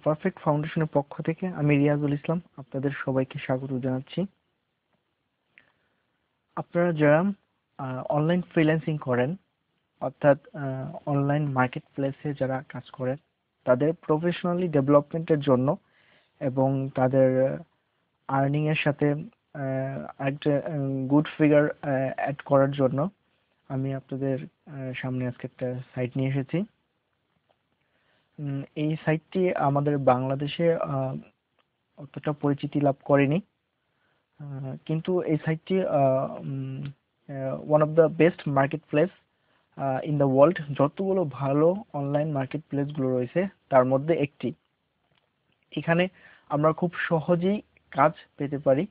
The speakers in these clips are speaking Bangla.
পারফেক্ট ফাউন্ডেশনের পক্ষ থেকে আমি রিয়াজুল ইসলাম আপনাদের সবাইকে স্বাগত জানাচ্ছি। আপনারা যারা অনলাইন ফ্রিল্যান্সিং করেন, অর্থাৎ অনলাইন মার্কেট প্লেসে যারা কাজ করেন, তাদের প্রফেশনালি ডেভেলপমেন্টের জন্য এবং তাদের আর্নিং এর সাথে একটা গুড ফিগার অ্যাড করার জন্য আমি আপনাদের সামনে আজকে একটা সাইট নিয়ে এসেছি। এই সাইটটি আমাদের বাংলাদেশে অতটা পরিচিতি লাভ করেনি, কিন্তু এই সাইটটি one of the best market place in the world. যতগুলো ভালো অনলাইন মার্কেট প্লেসগুলো রয়েছে তার মধ্যে একটি। এখানে আমরা খুব সহজেই কাজ পেতে পারি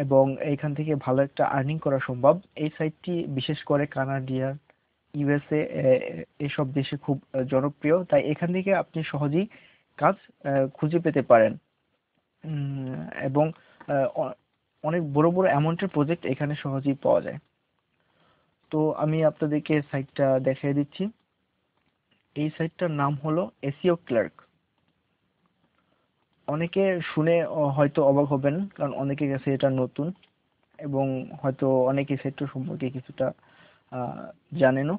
এবং এইখান থেকে ভালো একটা আর্নিং করা সম্ভব। এই সাইটটি বিশেষ করে কানাডিয়ান, ইউএসএ এসব দেশে খুব জনপ্রিয়, তাই এখান থেকে আপনি সহজেই কাজ খুঁজে পেতে পারেন এবং অনেক বড় বড় অ্যামাউন্টের প্রজেক্ট এখানে সহজেই পাওয়া যায়। তো আমি আপনাদেরকে সাইটটা দেখিয়ে দিচ্ছি। এই সাইটটার নাম হলো এসইও ক্লার্ক। অনেকে শুনে হয়তো অবাক হবেন, কারণ অনেকের কাছে এটা নতুন এবং হয়তো অনেকে সেক্টর সম্পর্কে কিছুটা জানেনও।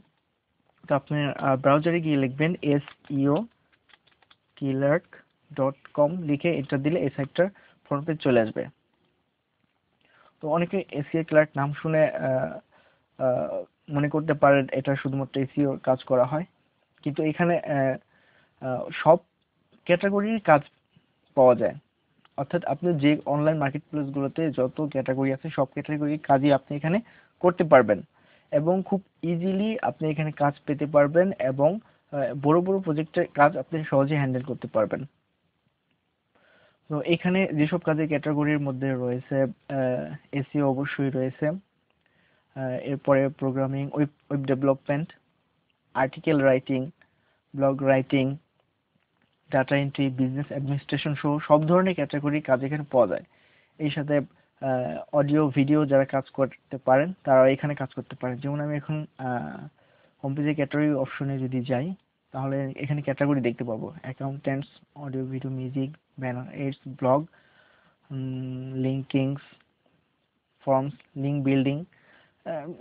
তো আপনি ব্রাউজারে গিয়ে লিখবেন SEOclerk.com, লিখে এন্টার দিলে এই সাইটটার ফ্রন্ট পেজ চলে আসবে। তো অনেকে এসইও ক্লার্ক নাম শুনে মনে করতে পারেন এটা শুধুমাত্র এসইও কাজ করা হয়, কিন্তু এখানে সব ক্যাটাগরির কাজ পাওয়া যায়। অর্থাৎ আপনি যে অনলাইন মার্কেট প্লেসগুলোতে যত ক্যাটাগরি আছে সব ক্যাটাগরির কাজই আপনি এখানে করতে পারবেন এবং খুব ইজিলি আপনি এখানে কাজ পেতে পারবেন এবং বড় বড় প্রজেক্টের কাজ আপনি সহজে হ্যান্ডেল করতে পারবেন। তো এখানে যেসব কাজের ক্যাটাগরির মধ্যে রয়েছে, এসইও অবশ্যই রয়েছে, এরপরে programming, web development, article writing, blog writing, data entry, business administration সহ সব ধরনের ক্যাটাগরির কাজ এখানে পাওয়া যায়। এই সাথে অডিও ভিডিও যারা কাজ করতে পারেন তারা এখানে কাজ করতে পারেন। যেমন আমি এখন হোম পেজে ক্যাটাগরি অপশনে যদি যাই, তাহলে এখানে ক্যাটাগরি দেখতে পাবো accountants, audio video, music, banner ads, blog, linkings, forms, link building,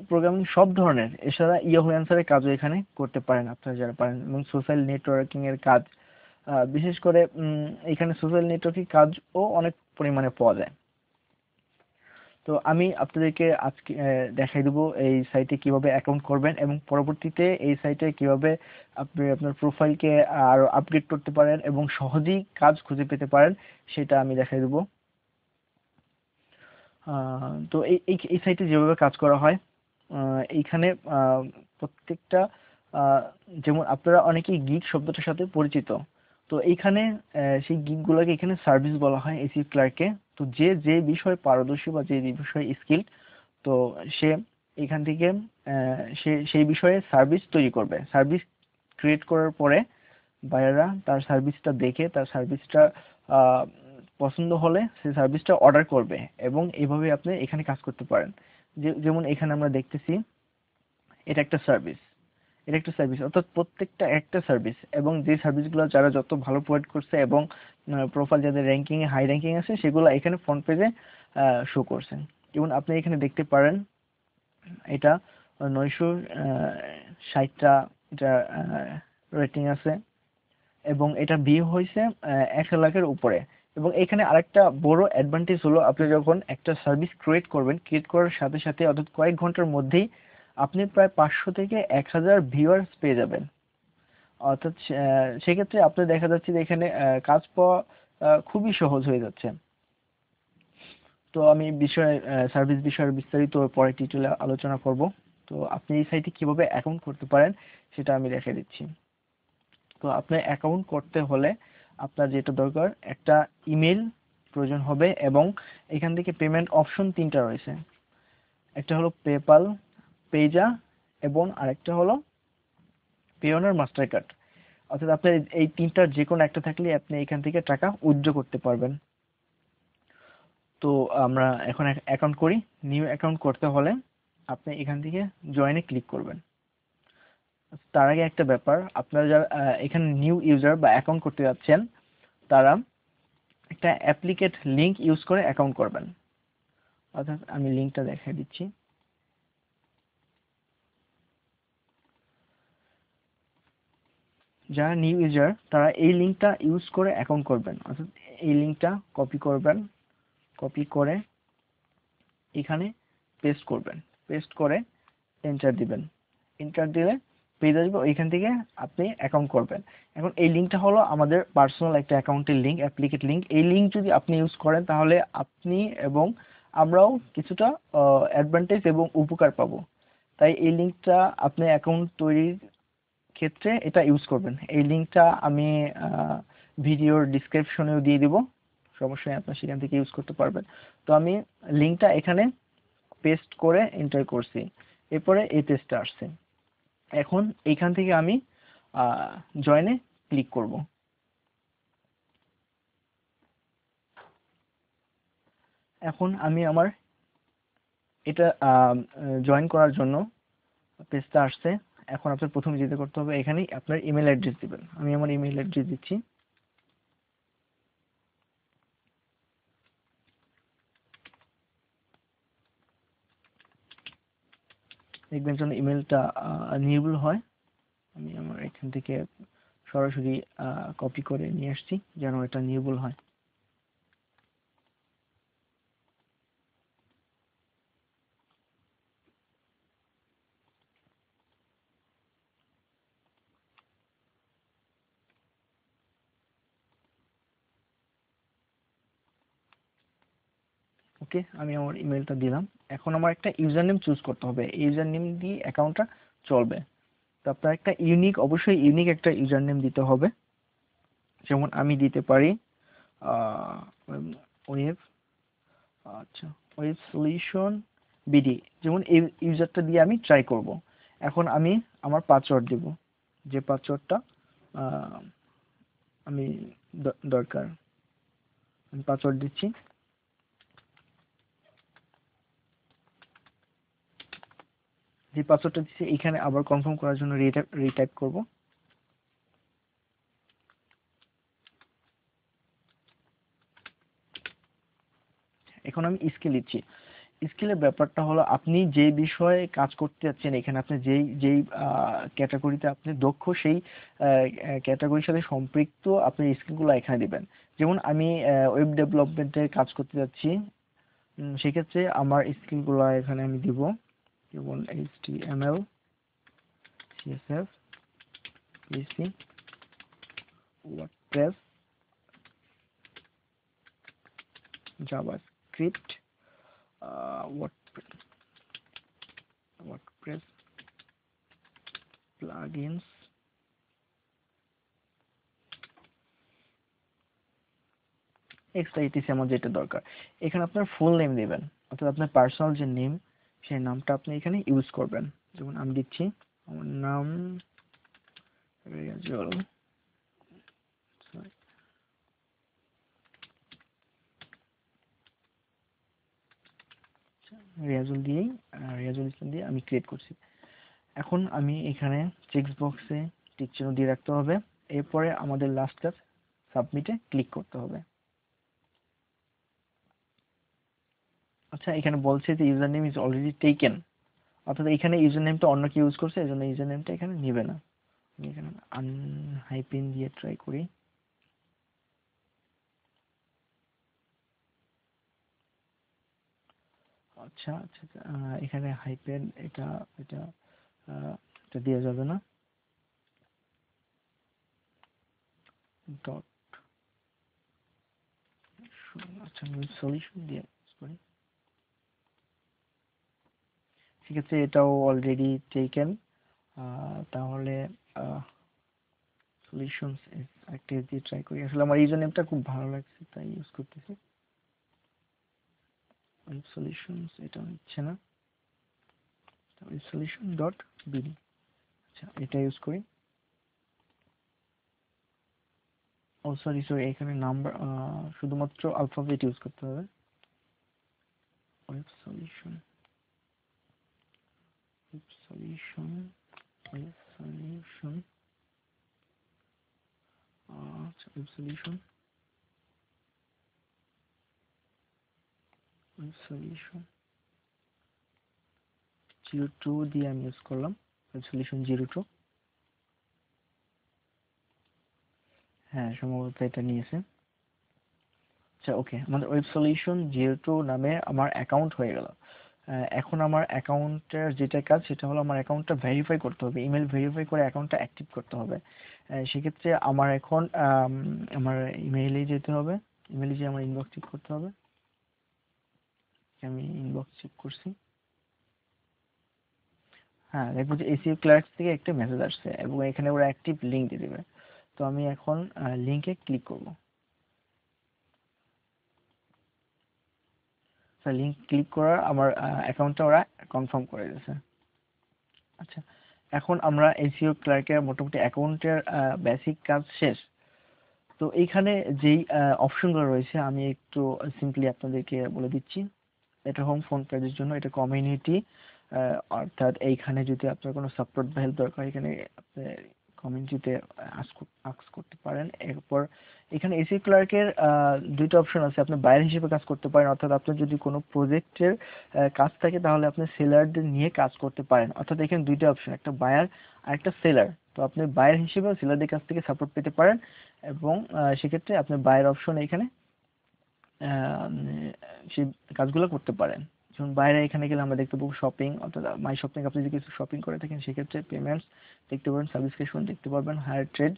programming সব ধরনের। এছাড়া ইয়াহু অ্যান্সারের কাজও এখানে করতে পারেন আপনারা যারা পারেন, এবং সোশ্যাল নেটওয়ার্কিং এর কাজ, বিশেষ করে এখানে সোশ্যাল নেটওয়ার্কিং কাজও অনেক পরিমাণে পাওয়া যায়। তো আমি আপনাদেরকে আজকে দেখাই দেবো এই সাইটে কিভাবে অ্যাকাউন্ট করবেন এবং পরবর্তীতে এই সাইটে কিভাবে আপনি আপনার প্রোফাইলকে আরো আপডেট করতে পারেন এবং সহজেই কাজ খুঁজে পেতে পারেন, সেটা আমি দেখাই দেবো। তো এই এই সাইটে যেভাবে কাজ করা হয়, এইখানে প্রত্যেকটা যেমন আপনারা অনেকেই গিগ শব্দটার সাথে পরিচিত। তো এইখানে সেই গিগগুলোকে এখানে সার্ভিস বলা হয় এসইও ক্লার্কে। তো যে যে বিষয়ে পারদর্শী বা যে বিষয়ে স্কিল, তো সে এখান থেকে সে সেই বিষয়ে সার্ভিস তৈরি করবে। সার্ভিস ক্রিয়েট করার পরে বায়াররা তার সার্ভিসটা দেখে তার সার্ভিসটা পছন্দ হলে সেই সার্ভিসটা অর্ডার করবে এবং এইভাবে আপনি এখানে কাজ করতে পারেন। যেমন এখানে আমরা দেখতেছি এটা একটা সার্ভিস, এটা একটা সার্ভিস, অর্থাৎ প্রত্যেকটা একটা সার্ভিস, এবং যে সার্ভিসগুলো যারা যত ভালো প্রোভাইড করছে এবং প্রোফাইল যাদের র্যাঙ্কিং এ হাই র্যাঙ্কিং আছে সেগুলো এখানে ফ্রন্ট পেজে শো করছে। যেমন আপনি এখানে দেখতে পারেন এটা 960টা এটা রেটিং আছে এবং এটা ভিউ হয়েছে 1 লাখের উপরে। এবং এখানে আরেকটা বড় অ্যাডভান্টেজ হলো, আপনি যখন একটা সার্ভিস ক্রিয়েট করবেন, ক্রিয়েট করার সাথে সাথে অর্থাৎ কয়েক ঘন্টার মধ্যেই আপনি প্রায় 500 থেকে 1000 ভিউয়ার্স পেয়ে যাবেন। অর্থাৎ সেক্ষেত্রে আপনার দেখা যাচ্ছে যে এখানে কাজ পাওয়া খুবই সহজ হয়ে যাচ্ছে। তো আমি সার্ভিস বিষয়ে বিস্তারিত পরে টিউটোরিয়ালে আলোচনা করব। তো আপনি এই সাইটে কিভাবে অ্যাকাউন্ট করতে পারেন সেটা আমি দেখিয়ে দিচ্ছি। তো আপনার অ্যাকাউন্ট করতে হলে আপনার যেটা দরকার, একটা ইমেল প্রয়োজন হবে এবং এখান থেকে পেমেন্ট অপশন 3টা রয়েছে। একটা হলো পেপাল, পেজা এবং আরেকটা হলো পেওনার মাস্টার কার্ড। অর্থাৎ আপনার এই 3টার যে কোনো একটা থাকলে আপনি এখান থেকে টাকা উইথড্র করতে পারবেন। তো আমরা এখন অ্যাকাউন্ট করি। নিউ অ্যাকাউন্ট করতে হলে আপনি এখান থেকে জয়েনে ক্লিক করবেন। তার আগে একটা ব্যাপার, আপনারা যারা এখানে নিউ ইউজার বা অ্যাকাউন্ট করতে যাচ্ছেন, তারা একটা অ্যাপ্লিকেট লিংক ইউজ করে অ্যাকাউন্ট করবেন। অর্থাৎ আমি লিংকটা দেখিয়ে দিচ্ছি। যারা নিউ ইউজার তারা এই লিংকটা ইউজ করে অ্যাকাউন্ট করবেন। অর্থাৎ এই লিংকটা কপি করবেন, কপি করে এখানে পেস্ট করবেন, পেস্ট করে এন্টার দিবেন। এন্টার দিলে পেজ আসবে, ওইখান থেকে আপনি অ্যাকাউন্ট করবেন। এখন এই লিঙ্কটা হলো আমাদের পার্সোনাল একটা অ্যাকাউন্টের লিঙ্ক, অ্যাপ্লিকেট লিঙ্ক। এই লিঙ্ক যদি আপনি ইউজ করেন তাহলে আপনি এবং আমরাও কিছুটা অ্যাডভান্টেজ এবং উপকার পাবো। তাই এই লিঙ্কটা আপনি অ্যাকাউন্ট তৈরির ক্ষেত্রে এটা ইউজ করবেন। এই লিঙ্কটা আমি ভিডিওর ডিসক্রিপশনেও দিয়ে দিব, সমস্যা নেই, আপনার সেখান থেকে ইউজ করতে পারবেন। তো আমি লিঙ্কটা এখানে পেস্ট করে এন্টার করছি, এরপরে এই পেজটা আসছে। এখন এইখান থেকে আমি জয়েনে ক্লিক করব। এখন আমি আমার এটা জয়েন করার জন্য পেজটা আসছে। এখন আপনার প্রথমে যেটা করতে হবে, এখানে আপনার ইমেল অ্যাড্রেস দিবেন। আমি আমার ইমেল অ্যাড্রেস দিচ্ছি। দেখবেন যেন ইমেলটা নির্ভুল হয়। আমি আমার এখান থেকে সরাসরি কপি করে নিয়ে আসছি যেন এটা নির্ভুল হয়। ওকে, আমি আমার ইমেলটা দিলাম। এখন আমার একটা ইউজার নেম চুজ করতে হবে, ইউজার নেম দিয়ে অ্যাকাউন্টটা চলবে। তো আপনার একটা ইউনিক, অবশ্যই ইউনিক একটা ইউজার নেম দিতে হবে। যেমন আমি দিতে পারি ওয়েব, আচ্ছা, ওয়েব সলিউশন বিডি, যেমন এই ইউজারটা দিয়ে আমি ট্রাই করব। এখন আমি আমার পাসওয়ার্ড দেব, যে পাসওয়ার্ডটা আমি দরকার, আমি পাসওয়ার্ড দিচ্ছি। যে পাসওয়ার্ডটা দিচ্ছি এখানে আবার কনফার্ম করার জন্য রিটাইপ করব। এখন আমি স্কিল দিচ্ছি। স্কিলের ব্যাপারটা হলো আপনি যে বিষয়ে কাজ করতে যাচ্ছেন, এখানে আপনি যেই যেই ক্যাটাগরিতে আপনি দক্ষ, সেই ক্যাটাগরির সাথে সম্পৃক্ত আপনি স্কিলগুলো এখানে দিবেন। যেমন আমি ওয়েব ডেভেলপমেন্টে কাজ করতে যাচ্ছি, সেক্ষেত্রে আমার স্কিলগুলো এখানে আমি দিব। যেমন HTML, CSS, PHP, WordPress, JavaScript, WordPress plugins, extra etc আমার যেটা দরকার। এখানে আপনার ফুল নেম দিবেন, অর্থাৎ আপনার পার্সোনাল যে নেম, সেই নামটা আপনি এখানে ইউজ করবেন। যেমন আমি দিচ্ছি আমার নাম রেজাউল, রেজাউল দিয়েই রেজাউল ইসলাম দিয়ে আমি ক্রিয়েট করছি। এখন আমি এখানে চেক বক্সে টিক চিহ্ন দিয়ে রাখতে হবে। এরপরে আমাদের লাস্ট কাজ, সাবমিটে ক্লিক করতে হবে। আচ্ছা, এখানে বলছে যে user name is already taken, অর্থাৎ এখানে ইউজার নেমটা অন্য কেউ ইউজ করছে, এজন্য ইউজার নেমটা এখানে নিবে না। আমি এখানে আনহাইপেন দিয়ে ট্রাই করি। আচ্ছা আচ্ছা আচ্ছা, এখানে হাইপেন এটা এটা এটা দেওয়া যাবে না। ডট, আচ্ছা আমি সলিউশন দিয়ে করি। ঠিক আছে, এটাও অলরেডি টেকেন। তাহলে সলিউশনস একটা দিয়ে ট্রাই করি। আসলে আমার ইউজার নেমটা খুব ভালো লাগছে তাই ইউজ করতেছি। ওয়েব সলিউশনস এটা হচ্ছে না, ওয়েব সলিউশন ডট বিডি, আচ্ছা এটা ইউজ করি। ও সরি সরি, এখানে নাম্বার শুধুমাত্র আলফাবেট ইউজ করতে হবে। Web solution, web solution solution web solution 02 দিয়ে আমি ইউজ করলাম web solution 02 হ্যাঁ সম্ভবত এটা নিয়েছে আচ্ছা ওকে আমাদের ওয়েব সলিউশন 02 নামে আমার অ্যাকাউন্ট হয়ে গেল এখন আমার অ্যাকাউন্টের যেটা কাজ সেটা হলো আমার অ্যাকাউন্টটা ভেরিফাই করতে হবে ইমেল ভেরিফাই করে অ্যাকাউন্টটা অ্যাক্টিভ করতে হবে সেক্ষেত্রে আমার এখন আমার ইমেইলে যেতে হবে ইমেইলে যে আমার ইনবক্স চেক করতে হবে আমি ইনবক্স চেক করছি হ্যাঁ দেখবো যে এসিও ক্লার্কস থেকে একটা মেসেজ আসছে এবং এখানে ওরা অ্যাক্টিভ লিংক দিয়ে দেবে তো আমি এখন লিংকে ক্লিক করব লিংক ক্লিক করার আমার অ্যাকাউন্টটা ওরা কনফার্ম করে দিয়েছে আচ্ছা এখন আমরা এসইও ক্লার্কের মোটামুটি অ্যাকাউন্টের বেসিক কাজ শেষ তো এইখানে যেই অপশনগুলো রয়েছে আমি একটু সিম্পলি আপনাদেরকে বলে দিচ্ছি এটা হোম ফ্রন্ট পেজের জন্য এটা কমিউনিটি অর্থাৎ এইখানে যদি আপনার কোনো সাপোর্ট বা হেল্প দরকার এখানে আপনি কমিউনিটিতে আস্ক করতে পারেন এরপর এখানে এসি ক্লার্কের দুইটা অপশন আছে আপনি বায়ার হিসেবে কাজ করতে পারেন অর্থাৎ আপনার যদি কোনো প্রজেক্টের কাজ থাকে তাহলে আপনি সেলারদের নিয়ে কাজ করতে পারেন অর্থাৎ এখানে দুইটা অপশন একটা বায়ার আর একটা সেলার তো আপনি বায়ার হিসেবেও সেলারদের কাছ থেকে সাপোর্ট পেতে পারেন এবং সেক্ষেত্রে আপনি বায়ার অপশন এখানে সেই কাজগুলো করতে পারেন যেমন বাইরে এখানে গেলে আমরা দেখতে পাবো শপিং অর্থাৎ মাই শপিং আপনি যদি কিছু শপিং করে থাকেন সেক্ষেত্রে পেমেন্টস দেখতে পাবেন সাবস্ক্রিপশন দেখতে পারবেন হায়ার ট্রেড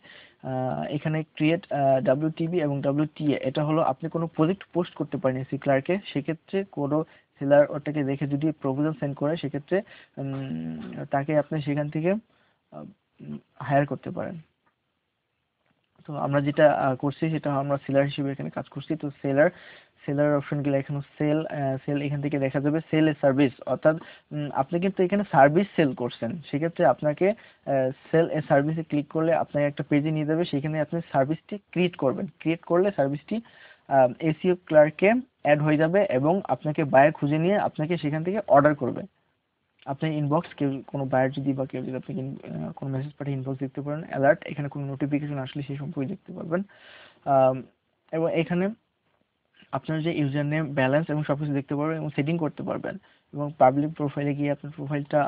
এখানে ক্রিয়েট ডাব্লিউটিবি এবং ডাব্লিউটিএ এটা হলো আপনি কোনো প্রজেক্ট পোস্ট করতে পারেন এসি ক্লার্কে সেক্ষেত্রে কোনো সেলার ওটাকে দেখে যদি প্রপোজাল সেন্ড করে সেক্ষেত্রে তাকে আপনি সেখান থেকে হায়ার করতে পারেন তো আমরা যেটা করছি সেটা আমরা সেলার হিসেবে এখানে কাজ করছি তো সেলার অপশন গেলে এখানে সেল এখান থেকে দেখা যাবে সেল এ সার্ভিস অর্থাৎ আপনি কিন্তু এখানে সার্ভিস সেল করছেন সেক্ষেত্রে আপনাকে সেল এ সার্ভিসে ক্লিক করলে আপনাকে একটা পেজে নিয়ে যাবে সেখানে আপনি সার্ভিসটি ক্রিয়েট করবেন ক্রিয়েট করলে সার্ভিসটি এসইও ক্লার্কে অ্যাড হয়ে যাবে এবং আপনাকে বায়ার খুঁজে নিয়ে আপনাকে সেখান থেকে অর্ডার করবে আপনার ইনবক্স কেউ কোনো বায়ার যদি বা কেউ যদি আপনাকে কোনো মেসেজ পাঠিয়ে ইনবক্স দেখতে পারেন অ্যালার্ট এখানে কোনো নোটিফিকেশন আসলে সেই সম্পর্কে দেখতে পারবেন এবং এখানে আপনার যে ইউজার নেম ব্যালেন্স এবং সবকিছু দেখতে পারবেন এবং সেটিং করতে পারবেন এবং পাবলিক প্রোফাইলে গিয়ে আপনার প্রোফাইলটা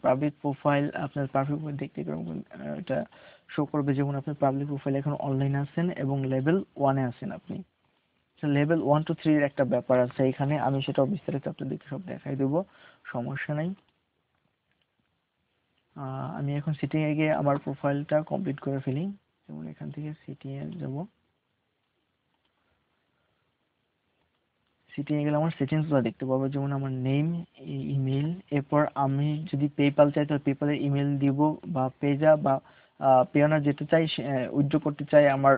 পাবলিক প্রোফাইল আপনার পাবলিক প্রোফাইল দেখতে পারবেন এটা শো করবে যেমন আপনি পাবলিক প্রোফাইলে এখন অনলাইন আছেন এবং লেভেল 1-এ আছেন আপনি লেভেল 1 to 3 এর একটা ব্যাপার আছে এখানে আমি সেটাও বিস্তারিত আপনাদেরকে সব দেখাই দেবো সমস্যা নাই আমি এখন সেটিং এ গিয়ে আমার প্রোফাইলটা কমপ্লিট করে ফেলি যেমন এখান থেকে সেটিং এ যাব সেটিং এ গেলে আমার সেটিংস গুলো দেখতে পাবো যেমন আমার নেম ইমেল এরপর আমি যদি পেপাল চাই তাহলে পেপালের ইমেল দিব বা পেজা বা পেওনা যেতে চাই উইথড্র করতে চাই আমার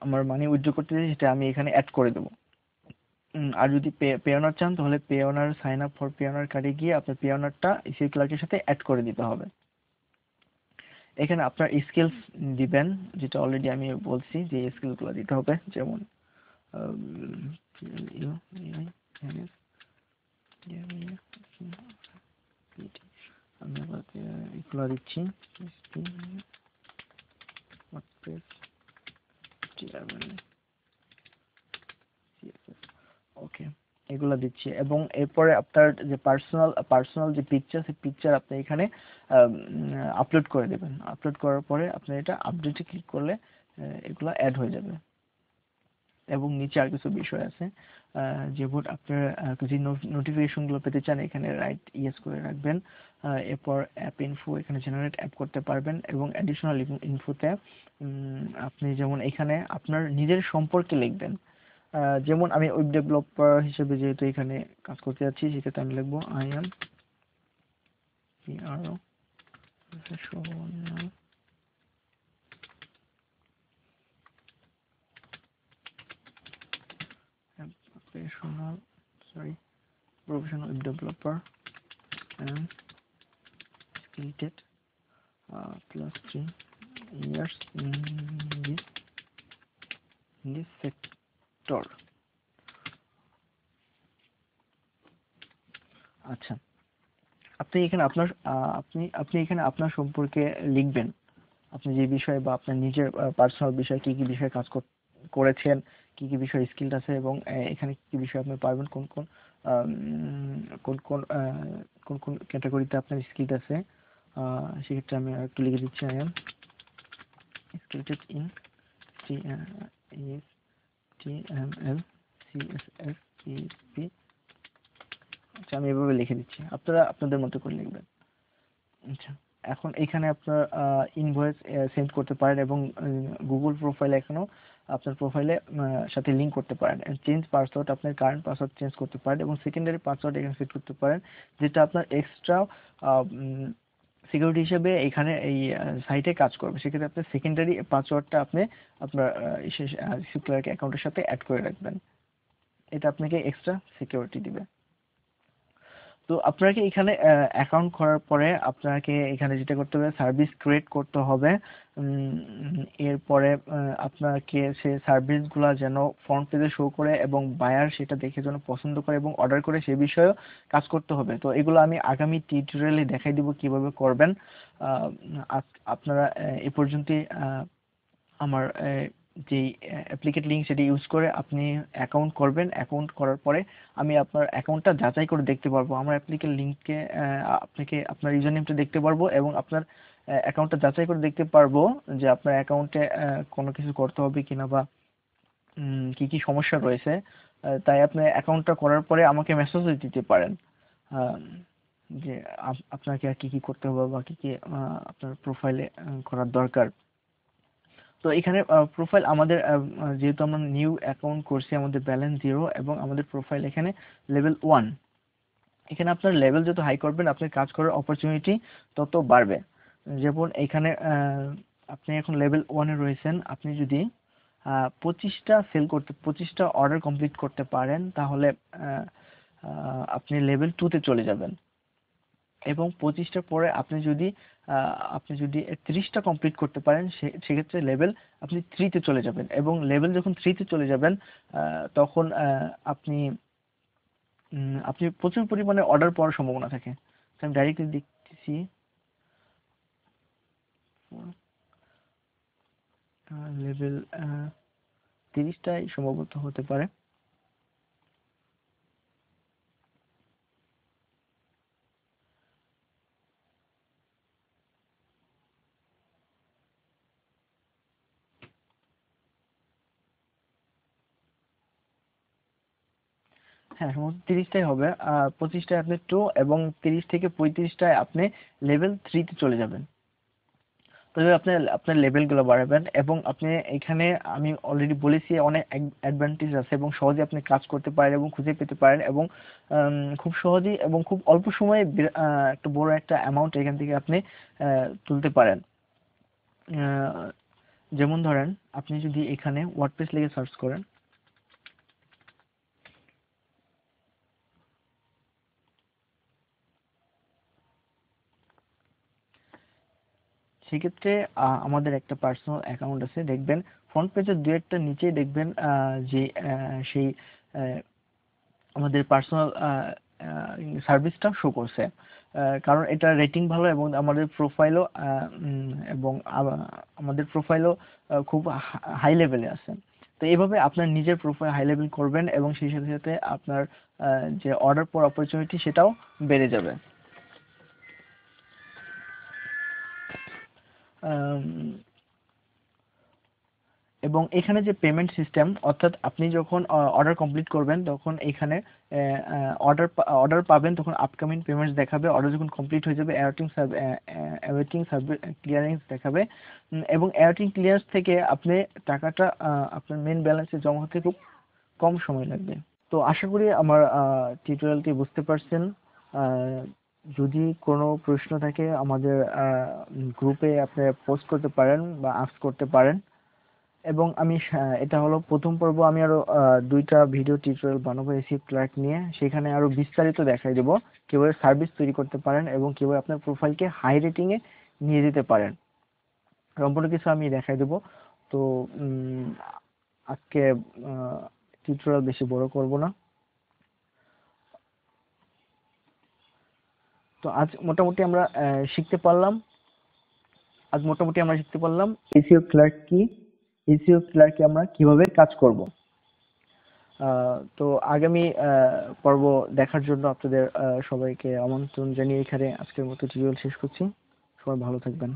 আমার মানি উইথড্র করতে চাই সেটা আমি এখানে অ্যাড করে দেবো আর যদি পেওনার চান তাহলে Payoneer sign up for Payoneer কার্ডে গিয়ে আপনার পেওনারটা ইসি ক্লার্কের সাথে অ্যাড করে দিতে হবে এখানে আপনার স্কিলস দিবেন যেটা অলরেডি আমি বলছি যে স্কিলগুলো দিতে হবে যেমন আমি এগুলো দিচ্ছি ওকে এগুলো দিচ্ছি এবং এরপরে আপনার যে পার্সোনাল যে পিকচার সেই পিকচার আপনি এখানে আপলোড করে দেবেন আপলোড করার পরে আপনি এটা আপডেটে ক্লিক করলে এগুলো অ্যাড হয়ে যাবে এবং নিচে আর কিছু বিষয় আছে যেমন আপনার যদি নোটিফিকেশনগুলো পেতে চান এখানে রাইট ইয়েস করে রাখবেন এরপর অ্যাপ ইনফো এখানে জেনারেট অ্যাপ করতে পারবেন এবং অ্যাডিশনাল ইনফোতে আপনি যেমন এখানে আপনার নিজের সম্পর্কে লিখবেন যেমন আমি ওয়েব ডেভেলপার হিসেবে যেহেতু এখানে কাজ করতে যাচ্ছি সেক্ষেত্রে আমি লিখবো I am PRO professional web developer and skilled +3 years in this sector আচ্ছা আপনি এখানে আপনার আপনি এখানে আপনার সম্পর্কে লিখবেন, আপনি যে বিষয়ে বা আপনার নিজের পার্সোনাল বিষয়ে কি কি বিষয়ে কাজ করেছেন, কি কি বিষয়ে স্কিল আছে, এবং এখানে কি কি বিষয়ে আপনি পারবেন, কোন কোন আম, কোন কোন কোন কোন ক্যাটাগরিতে আপনার স্কিল আছে। সেক্ষেত্রে আমি একটু লিখে দিচ্ছি, I am skilled in HTML CSS PHP। আচ্ছা, আমি এভাবে লিখে দিচ্ছি, আপনারা আপনাদের মতো করে লিখবেন। আচ্ছা, এখন এখানে আপনার ইনভয়েস সেন্ড করতে পারেন, এবং গুগল প্রোফাইলে এখনো আপনার প্রোফাইলে সাথে লিংক করতে পারেন। চেঞ্জ পাসওয়ার্ড, আপনার কারেন্ট পাসওয়ার্ড চেঞ্জ করতে পারেন, এবং সেকেন্ডারি পাসওয়ার্ড এখানে সেট করতে পারেন, যেটা আপনার এক্সট্রা সিকিউরিটি হিসেবে এখানে এই সাইটে কাজ করবে। সেক্ষেত্রে আপনি সেকেন্ডারি পাসওয়ার্ডটা আপনি আপনার ক্লার্ক অ্যাকাউন্টের সাথে অ্যাড করে রাখবেন, এটা আপনাকে এক্সট্রা সিকিউরিটি দিবে। তো আপনাকে এখানে অ্যাকাউন্ট করার পরে আপনাকে এখানে যেটা করতে হবে, সার্ভিস ক্রিয়েট করতে হবে। এরপরে আপনাকে সে সার্ভিসগুলো যেন ফ্রন্ট পেজে শো করে এবং বায়ার সেটা দেখে যেন পছন্দ করে এবং অর্ডার করে, সে বিষয়েও কাজ করতে হবে। তো এগুলো আমি আগামী টিউটোরিয়ালে দেখাই দিব কিভাবে করবেন। আপনারা এ পর্যন্তই আমার যেই অ্যাপ্লিকেট লিঙ্ক সেটি ইউজ করে আপনি অ্যাকাউন্ট করবেন। অ্যাকাউন্ট করার পরে আমি আপনার অ্যাকাউন্টটা যাচাই করে দেখতে পারবো, আমার অ্যাপ্লিকেট লিঙ্কে আপনাকে আপনার ইউজার নেমটা দেখতে পারবো, এবং আপনার অ্যাকাউন্টটা যাচাই করে দেখতে পারবো যে আপনার অ্যাকাউন্টে কোনো কিছু করতে হবে কিনা, বা কি কি সমস্যা রয়েছে। তাই আপনি অ্যাকাউন্টটা করার পরে আমাকে মেসেজও দিতে পারেন আহ, যে আপনাকে আর কি কি করতে হবে, বা কি কি আপনার প্রোফাইলে করার দরকার। তো এখানে প্রোফাইল আমাদের যেহেতু আমরা নিউ অ্যাকাউন্ট করছি, আমাদের ব্যালেন্স 0 এবং আমাদের প্রোফাইল এখানে লেভেল 1। এখানে আপনার লেভেল যত হাই করবেন আপনার কাজ করার অপরচুনিটি তত বাড়বে। যেমন এখানে আপনি এখন লেভেল 1-এ রয়েছেন, আপনি যদি 25টা অর্ডার কমপ্লিট করতে পারেন তাহলে আপনি লেভেল 2-তে চলে যাবেন, এবং 25টার পরে আপনি যদি 30টা কমপ্লিট করতে পারেন সেক্ষেত্রে লেভেল আপনি 3-তে চলে যাবেন, এবং লেভেল যখন 3-তে চলে যাবেন তখন আপনি প্রচুর পরিমাণে অর্ডার পাওয়ার সম্ভাবনা থাকে। তো আমি ডাইরেক্টলি দেখতেছি লেভেল 30টাই সম্ভবত হতে পারে। হ্যাঁ, সম্ভবত 30টাই হবে। 25টায় আপনি 2, এবং 30 থেকে 35টায় আপনি লেভেল 3-তে চলে যাবেন। তবে আপনি আপনার লেভেলগুলো বাড়াবেন, এবং আপনি এখানে আমি অলরেডি বলেছি অনেক অ্যাডভান্টেজ আছে, এবং সহজে আপনি কাজ করতে পারেন এবং খুঁজে পেতে পারেন, এবং খুব সহজেই এবং খুব অল্প সময়ে একটা বড় একটা অ্যামাউন্ট এখান থেকে আপনি তুলতে পারেন। আহ, যেমন ধরেন আপনি যদি এখানে ওয়ার্ডপ্রেস লিখে সার্চ করেন, সেক্ষেত্রে আমাদের একটা পার্সোনাল অ্যাকাউন্ট আছে, দেখবেন ফ্রন্ট পেজের দু একটা নিচেই দেখবেন যে সেই আহ, আমাদের পার্সোনাল সার্ভিসটা শো করছে, কারণ এটা রেটিং ভালো, এবং আমাদের প্রোফাইলও এবং আমাদের প্রোফাইলও খুব হাই লেভেলে আছে। তো এইভাবে আপনার নিজের প্রোফাইল হাই লেভেল করবেন, এবং সেই সাথে সাথে আপনার যে অর্ডার পর অপরচুনিটি সেটাও বেড়ে যাবে। আম, এবং এখানে যে পেমেন্ট সিস্টেম, অর্থাৎ আপনি যখন অর্ডার কমপ্লিট করবেন তখন এখানে অর্ডার পাবেন, তখন আপকামিং পেমেন্টস দেখাবে। অর্ডার যখন কমপ্লিট হয়ে যাবে অ্যাওয়েটিং ক্লিয়ারেন্স দেখাবে, এবং অ্যাওয়েটিং ক্লিয়ারেন্স থেকে আপনি টাকাটা আপনার মেন ব্যালেন্সে জমা হতে খুব কম সময় লাগবে। তো আশা করি আমার টিউটোরিয়ালটি বুঝতে পারছেন। আহ, যদি কোনো প্রশ্ন থাকে আমাদের গ্রুপে আপনি পোস্ট করতে পারেন বা আস্ক করতে পারেন। এবং আমি এটা হলো প্রথম পর্ব, আমি আরো 2টা ভিডিও টিউটোরিয়াল বানাবো এসি ক্লার্ক নিয়ে, সেখানে আরো বিস্তারিত দেখাই দেবো কিভাবে সার্ভিস তৈরি করতে পারেন এবং কিভাবে আপনার প্রোফাইলকে হাই রেটিং এ নিয়ে যেতে পারেন, সম্পূর্ণ কিছু আমি দেখাই দেবো। তো আজকে টিউটোরিয়াল বেশি বড় করব না। তো আজ মোটামুটি আমরা শিখতে পারলাম এসইও ক্লার্ক কি, এসইও ক্লার্কে আমরা কিভাবে কাজ করব। তো আগামী পর্ব দেখার জন্য আপনাদের সবাইকে আমন্ত্রণ জানিয়ে এখানে আজকের মতো টিউটোরিয়াল শেষ করছি। সবাই ভালো থাকবেন।